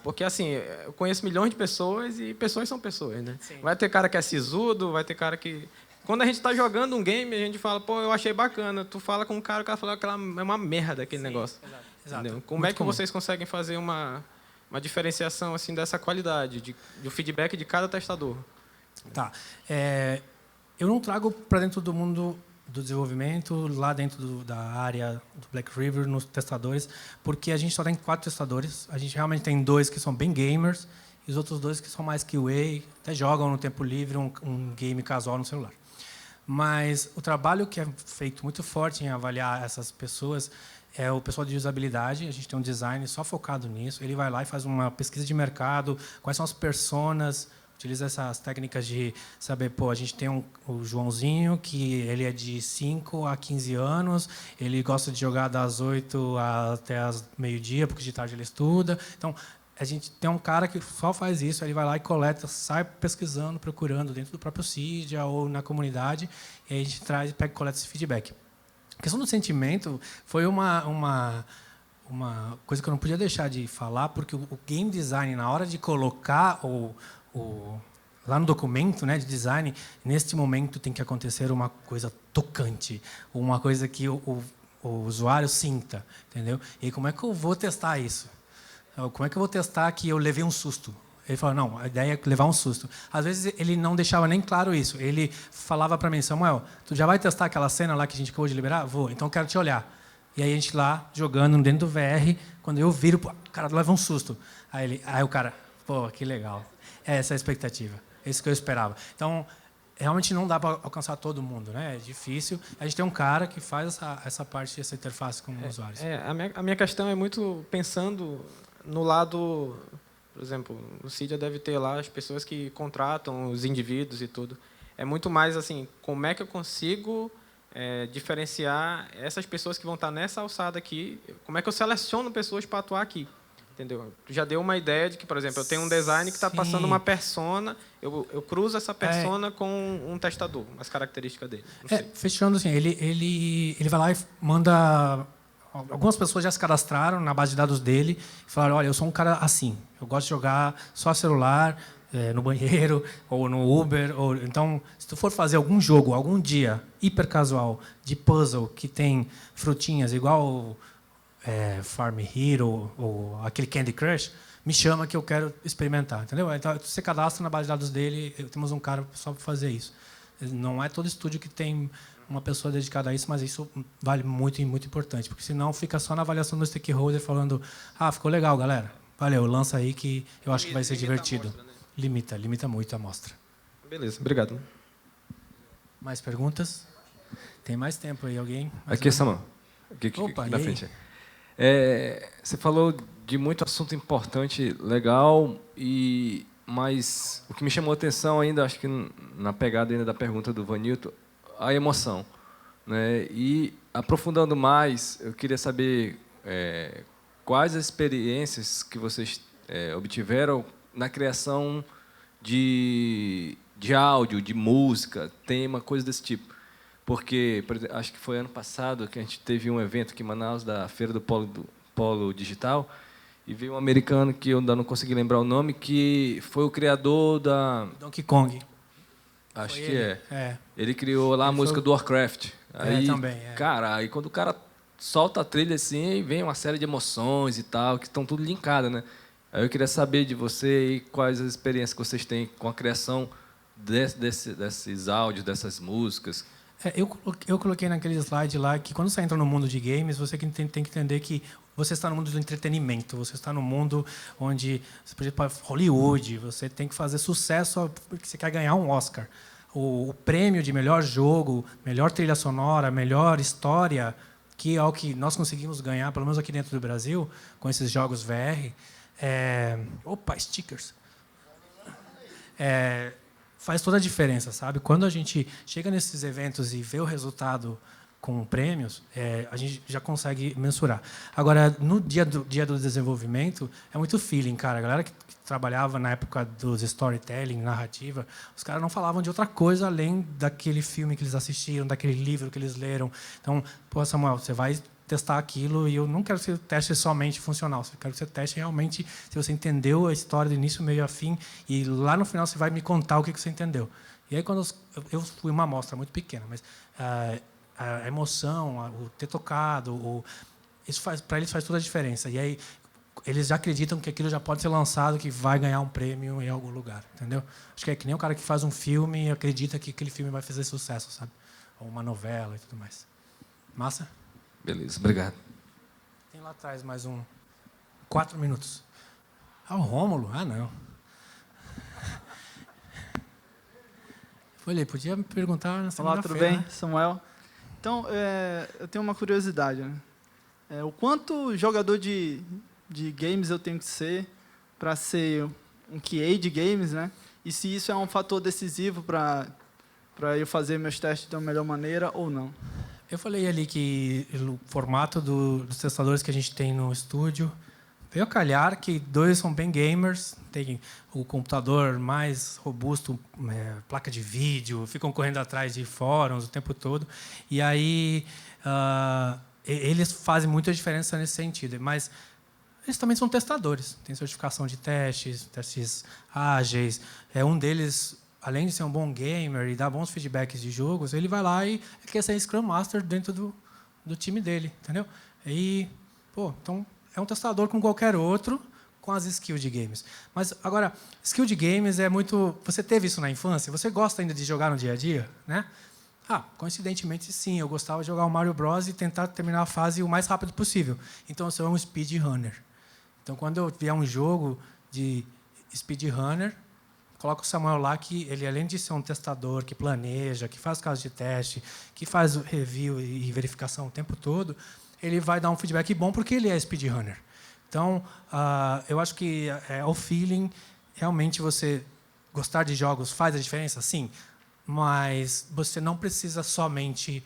porque assim, eu conheço milhões de pessoas e pessoas são pessoas, né? Sim. Vai ter cara que é sisudo, vai ter cara que... Quando a gente está jogando um game, a gente fala, pô, eu achei bacana. Tu fala com um cara, o cara fala que é uma merda aquele negócio. Exato. Como é que vocês conseguem fazer uma diferenciação assim dessa qualidade, do feedback de cada testador? Tá. Eu não trago para dentro do mundo do desenvolvimento, lá dentro da área do Black River, nos testadores, porque a gente só tem 4 testadores. A gente realmente tem 2 que são bem gamers e os outros 2 que são mais QA, até jogam no tempo livre um game casual no celular. Mas o trabalho que é feito muito forte em avaliar essas pessoas é o pessoal de usabilidade. A gente tem um design só focado nisso. Ele vai lá e faz uma pesquisa de mercado, quais são as personas, utiliza essas técnicas de saber, a gente tem o Joãozinho, que ele é de 5 a 15 anos, ele gosta de jogar das 8 até as meio-dia, porque de tarde ele estuda. Então, a gente tem um cara que só faz isso, ele vai lá e coleta, sai pesquisando, procurando dentro do próprio Cydia ou na comunidade, e aí a gente traz, pega e coleta esse feedback. A questão do sentimento foi uma coisa que eu não podia deixar de falar, porque o game design, na hora de colocar lá no documento, né, de design, neste momento tem que acontecer uma coisa tocante, uma coisa que o usuário sinta, entendeu? E como é que eu vou testar isso? Como é que eu vou testar que eu levei um susto? Ele falou, não, a ideia é levar um susto. Às vezes ele não deixava nem claro isso. Ele falava para mim, Samuel, tu já vai testar aquela cena lá que a gente acabou de liberar? Vou, então eu quero te olhar. E aí a gente lá, jogando dentro do VR, quando eu viro, pô, o cara leva um susto. Aí o cara, pô, que legal. Essa é a expectativa. É isso que eu esperava. Então, realmente não dá para alcançar todo mundo, né? É difícil. A gente tem um cara que faz essa parte, essa interface com os usuários. A minha questão é muito pensando no lado, por exemplo, o Cydia deve ter lá as pessoas que contratam os indivíduos e tudo. É muito mais assim, como é que eu consigo diferenciar essas pessoas que vão estar nessa alçada aqui, como é que eu seleciono pessoas para atuar aqui? Entendeu? Tu já deu uma ideia de que, por exemplo, eu tenho um design que está passando uma persona, eu cruzo essa persona com um testador, as características dele. Fechando assim, ele vai lá e manda... Algumas pessoas já se cadastraram na base de dados dele e falaram, olha, eu sou um cara assim, eu gosto de jogar só celular, no banheiro, ou no Uber. Então, se tu for fazer algum jogo, algum dia, hiper casual, de puzzle, que tem frutinhas, igual... Farm Hero ou aquele Candy Crush, me chama que eu quero experimentar, entendeu? Então, você cadastra na base de dados dele, temos um cara só para fazer isso. Não é todo estúdio que tem uma pessoa dedicada a isso, mas isso vale muito e muito importante, porque senão fica só na avaliação do stakeholder falando, ficou legal, galera, valeu, lança aí que eu acho que vai ser divertido. A amostra, né? Limita muito a amostra. Beleza, obrigado. Mais perguntas? Tem mais tempo aí, alguém? Aqui, Samuel. Aqui Opa, na e aí? frente. Você falou de muito assunto importante, legal, mas o que me chamou a atenção ainda, acho que na pegada ainda da pergunta do Vanilton, a emoção, né? E aprofundando mais, eu queria saber quais as experiências que vocês obtiveram na criação de áudio, de música, tema, coisa desse tipo. Porque, por exemplo, acho que foi ano passado que a gente teve um evento aqui em Manaus, da Feira do Polo Digital, e veio um americano, que eu ainda não consegui lembrar o nome, que foi o criador da... Donkey Kong. Acho Foi que ele. Ele criou lá a música do Warcraft. Aí, também. Cara, aí quando o cara solta a trilha assim, vem uma série de emoções e tal, que estão tudo linkadas, né? Aí eu queria saber de você e quais as experiências que vocês têm com a criação desses áudios, dessas músicas. Eu coloquei naquele slide lá que quando você entra no mundo de games, você tem que entender que você está no mundo do entretenimento, você está no mundo onde, por exemplo, Hollywood, você tem que fazer sucesso porque você quer ganhar um Oscar. O prêmio de melhor jogo, melhor trilha sonora, melhor história, que é o que nós conseguimos ganhar, pelo menos aqui dentro do Brasil, com esses jogos VR. Stickers. Faz toda a diferença, sabe? Quando a gente chega nesses eventos e vê o resultado com prêmios, a gente já consegue mensurar. Agora, no dia do desenvolvimento, é muito feeling, cara. A galera que trabalhava na época dos storytelling, narrativa, os caras não falavam de outra coisa além daquele filme que eles assistiram, daquele livro que eles leram. Então, pô, Samuel, você vai testar aquilo, e eu não quero que você teste somente funcional, eu quero que você teste realmente se você entendeu a história do início, meio a fim, e lá no final você vai me contar o que você entendeu. E aí, quando eu fui uma amostra muito pequena, mas a emoção, o ter tocado, isso para eles faz toda a diferença. E aí eles já acreditam que aquilo já pode ser lançado, que vai ganhar um prêmio em algum lugar, entendeu? Acho que é que nem o cara que faz um filme e acredita que aquele filme vai fazer sucesso, sabe? Ou uma novela e tudo mais. Massa? Beleza, obrigado. Tem lá atrás mais 4 minutos. O Rômulo? Não. Olha, podia me perguntar na Olá, tudo segunda-feira, bem? né? Samuel. Então, eu tenho uma curiosidade, né? O quanto jogador de games eu tenho que ser para ser um QA de games, né? E se isso é um fator decisivo para eu fazer meus testes da melhor maneira ou não? Eu falei ali que o formato dos testadores que a gente tem no estúdio veio a calhar que 2 são bem gamers, tem o computador mais robusto, placa de vídeo, ficam correndo atrás de fóruns o tempo todo. E aí eles fazem muita diferença nesse sentido. Mas eles também são testadores, tem certificação de testes ágeis. Um deles, além de ser um bom gamer e dar bons feedbacks de jogos, ele vai lá e quer ser Scrum Master dentro do time dele, entendeu? Então é um testador como qualquer outro, com as skills de games. Mas agora, skill de games é muito... Você teve isso na infância? Você gosta ainda de jogar no dia a dia, né? Coincidentemente, sim. Eu gostava de jogar o Mario Bros. E tentar terminar a fase o mais rápido possível. Então, eu sou um speedrunner. Então, quando eu vier um jogo de speedrunner, coloco o Samuel lá, que ele, além de ser um testador, que planeja, que faz casos de teste, que faz review e verificação o tempo todo, ele vai dar um feedback bom porque ele é speedrunner. Então, eu acho que o feeling, realmente você gostar de jogos faz a diferença, sim, mas você não precisa somente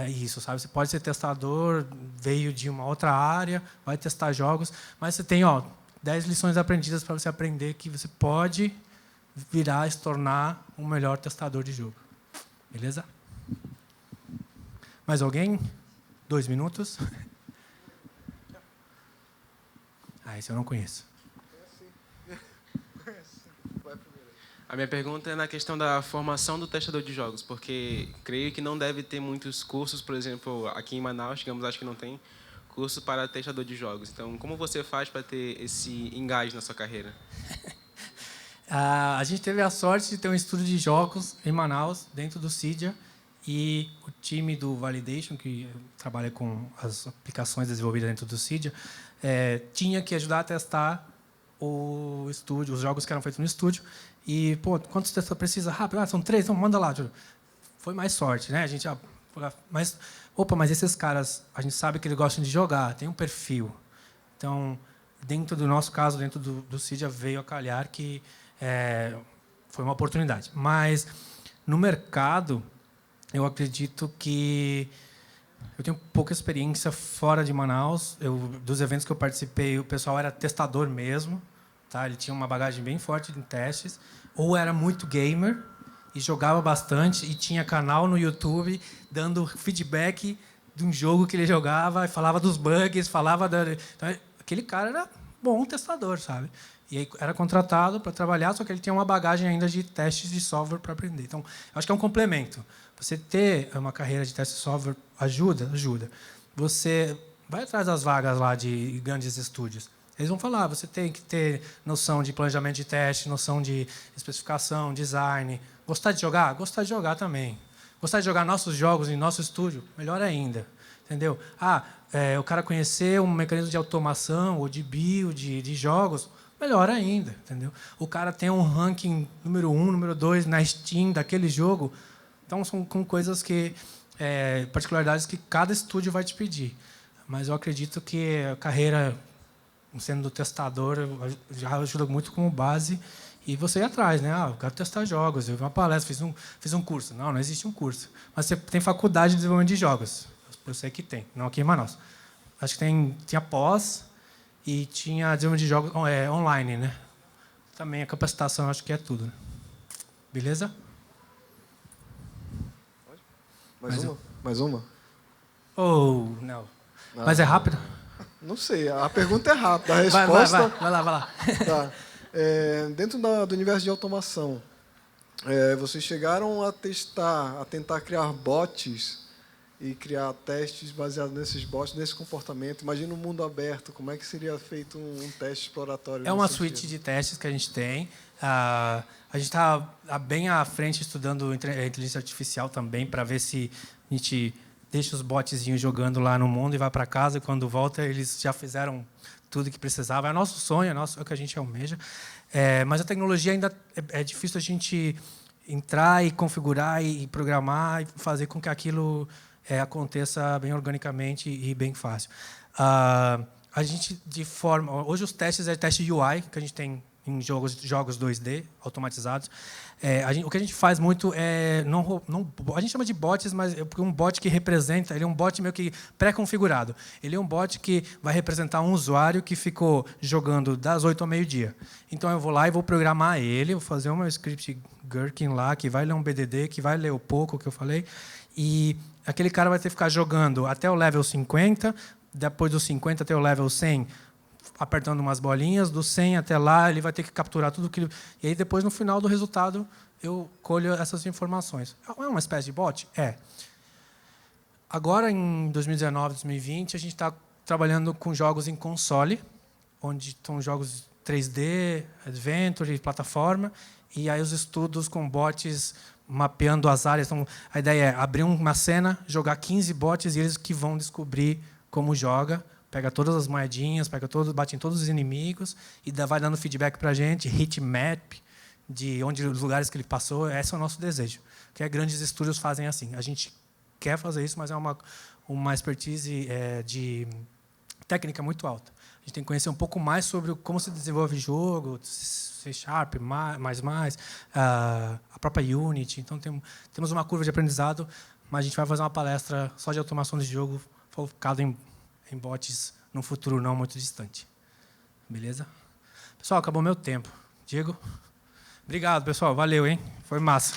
isso, sabe? Você pode ser testador, veio de uma outra área, vai testar jogos, mas você tem 10 lições aprendidas para você aprender que você pode virar e se tornar um melhor testador de jogo. Beleza? Mais alguém? 2 minutos? Esse eu não conheço. A minha pergunta é na questão da formação do testador de jogos, porque creio que não deve ter muitos cursos, por exemplo, aqui em Manaus, digamos, acho que não tem curso para testador de jogos. Então, como você faz para ter esse engage na sua carreira? A gente teve a sorte de ter um estúdio de jogos em Manaus, dentro do Cydia, e o time do Validation, que trabalha com as aplicações desenvolvidas dentro do Cydia, tinha que ajudar a testar o estúdio, os jogos que eram feitos no estúdio. E, quantos testadores precisa? Rápido, são 3, então manda lá. Foi mais sorte, né? A gente, mas esses caras, a gente sabe que eles gostam de jogar, tem um perfil. Então, dentro do nosso caso, dentro do Cydia, veio a calhar que foi uma oportunidade. Mas, no mercado, eu acredito que eu tenho pouca experiência fora de Manaus. Dos eventos que eu participei, o pessoal era testador mesmo. Tá? Ele tinha uma bagagem bem forte em testes, ou era muito gamer e jogava bastante e tinha canal no YouTube dando feedback de um jogo que ele jogava, e falava dos bugs, então, aquele cara era bom testador, sabe? E aí era contratado para trabalhar, só que ele tinha uma bagagem ainda de testes de software para aprender. Então, acho que é um complemento. Você ter uma carreira de teste de software ajuda. Você vai atrás das vagas lá de grandes estúdios. Eles vão falar, você tem que ter noção de planejamento de teste, noção de especificação, design. Gostar de jogar? Gostar de jogar também. Gostar de jogar nossos jogos em nosso estúdio? Melhor ainda. Entendeu? O cara conhecer um mecanismo de automação ou de build de jogos, melhor ainda. Entendeu? O cara tem um ranking número 1, número 2 na Steam daquele jogo. Então, são com coisas que... particularidades que cada estúdio vai te pedir. Mas eu acredito que a carreira... sendo testador, já ajuda muito como base. E você ir atrás, né? Eu quero testar jogos. Eu vi uma palestra, fiz um curso. Não existe um curso. Mas você tem faculdade de desenvolvimento de jogos. Eu sei que tem, não aqui em Manaus. Acho que tinha pós e tinha desenvolvimento de jogos online, né? Também a capacitação, acho que é tudo. Né? Beleza? Mais uma? Não. Mas é rápido? Não sei, a pergunta é rápida, a resposta... Vai lá. Tá. Dentro do universo de automação, vocês chegaram a tentar criar bots e criar testes baseados nesses bots, nesse comportamento. Imagina um mundo aberto, como é que seria feito um teste exploratório? É uma suíte de testes que a gente tem. A gente está bem à frente estudando inteligência artificial também, para ver se a gente deixa os botzinhos jogando lá no mundo e vai para casa, e quando volta eles já fizeram tudo que precisava. É o nosso sonho, é o que a gente almeja. Mas a tecnologia ainda é difícil a gente entrar e configurar e programar e fazer com que aquilo aconteça bem organicamente e bem fácil. A gente, hoje os testes é teste UI, que a gente tem em jogos 2D automatizados. O que a gente faz muito a gente chama de bots, mas é um bot que representa, ele é um bot meio que pré-configurado. Ele é um bot que vai representar um usuário que ficou jogando das 8 ao meio-dia. Então eu vou lá e vou programar ele, vou fazer um script Gherkin lá, que vai ler um BDD, que vai ler o pouco que eu falei, e aquele cara vai ter que ficar jogando até o level 50, depois do 50 até o level 100, apertando umas bolinhas, do 100 até lá, ele vai ter que capturar tudo que... E aí, depois, no final do resultado, eu colho essas informações. É uma espécie de bot? É. Agora, em 2019, 2020, a gente está trabalhando com jogos em console, onde estão jogos 3D, Adventure, plataforma, e aí os estudos com bots mapeando as áreas. Então, a ideia é abrir uma cena, jogar 15 bots e eles que vão descobrir como joga. Pega todas as moedinhas, bate em todos os inimigos e vai dando feedback para a gente, heatmap, de onde os lugares que ele passou. Esse é o nosso desejo. Que grandes estúdios fazem assim. A gente quer fazer isso, mas é uma expertise de técnica muito alta. A gente tem que conhecer um pouco mais sobre como se desenvolve jogo, C#, a própria Unity. Então, temos uma curva de aprendizado, mas a gente vai fazer uma palestra só de automação de jogo focado em bots num futuro não muito distante. Beleza? Pessoal, acabou meu tempo. Diego? Obrigado, pessoal. Valeu, hein? Foi massa.